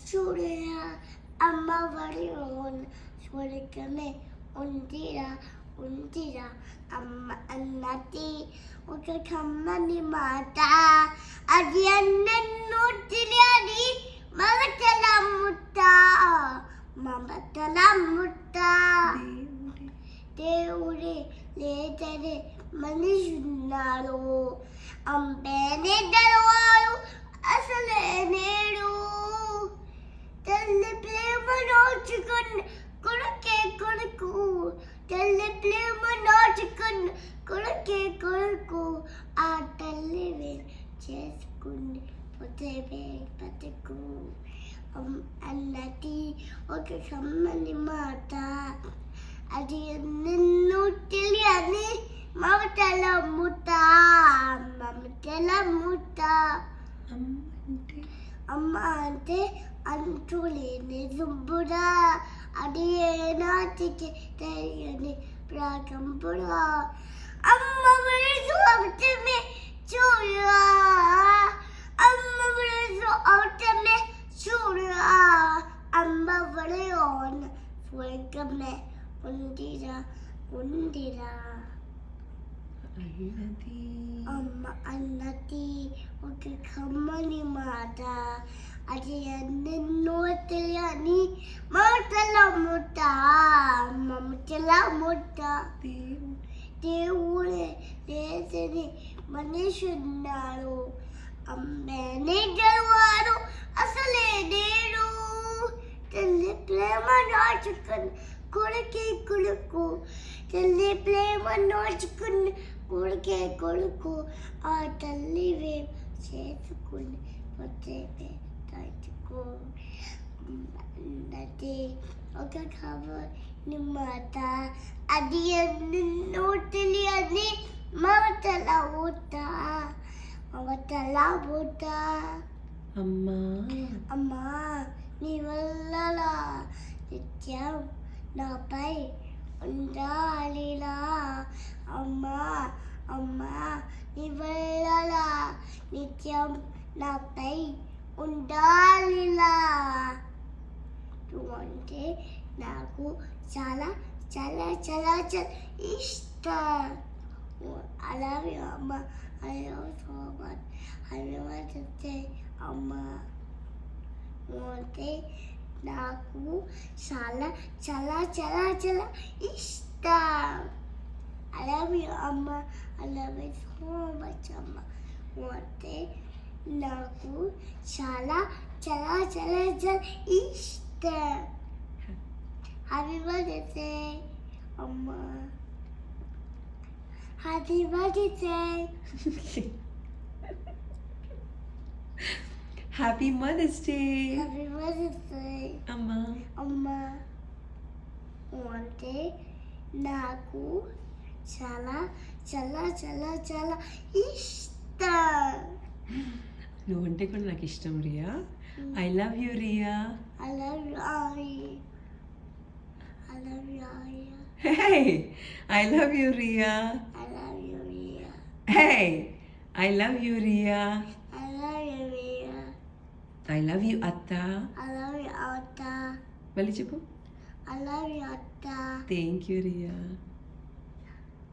చూడరా అమ్మ వడి స్వర్గమే ఉందిరా ఉందిరా అమ్మ అన్నది ఒక కమ్మని మాట అది అన్నెన్నో తెలియని మమతల ముట్ట మమతల ముట్ట దేవుడే లేదనే మనిషి ఉన్నాడు అంబేనే గెలవాడు అసలే నేడు తల్లి ప్రేమ నోచుకున్న కొడుకే కొడుకు తల్లి ప్రేమ నోచుకున్న కొడుకే కొడుకు ఆ తల్లి చేసుకుని పోతే బతుకు అన్నది ఒక కమ్మని మాట అది నిన్ను తెలియని మమతల ముట్ట మమతల ముట్ట అమ్మ అంటే అంతులేని దుంపురా అది ఏనాటికి తెలియని ప్రాకంపురా అమ్మ మనసు అవుతమే చూడరా అమ్మ మనసు అవుతమే చూడరా అమ్మ వడయోన్ స్వర్గమే ఉందిరా ఉందిరా అమ్మ అన్నది ఒక కమ్మని మాట అది ఎన్నెన్నో తెలియని మమతల ముట్ట మమతల ముట్ట దేవుడే లేదని మనిషి ఉన్నాడు అమ్మేనే గెలవాడు అసలే నేను తల్లి ప్రేమ నోచుకుని కొడుకే కొడుకు తల్లి ప్రేమ నోచుకుని కొడుకే కొడుకు ఆ తల్లి చేసుకుని పోతే తట్టుకో అన్నది ఒక కమ్మని మాట అది ఎన్నో తెలియని మమతల ముట్ట మమతల ముట్ట అమ్మా అమ్మా నీ వల్ల నిత్యం నాపై ఉండాలిలా అమ్మా అమ్మా నీ వల్ల నిత్యం నాపై ఉండాలిలా అంటే నాకు చాలా చాలా చాలా చాలా ఇష్టం I love you అమ్మ I love you so much I want to say అమ్మ అంటే నాకు చాలా చాలా చాలా చాలా ఇష్టం I love you అమ్మ I love you so much అమ్మ అంటే నాకు చాలా చాలా చాలా చాలా ఇష్టం హ్యాపీ బర్త్డే అమ్మ happy birthday happy mother's day happy birthday అమ్మా అమ్మ అంటే నాకు చాలా చాలా చాలా చాలా ఇష్టం నువ్వంటే కూడా నాకు ఇష్టం Ria I love you Ria I love you Ari I love you Ari hey I love you Ria I love you Ria hey I love you Ria I love you Ria I love you అత్త I love you Atta మళ్ళీ చెప్పు I love you Atta thank you Riya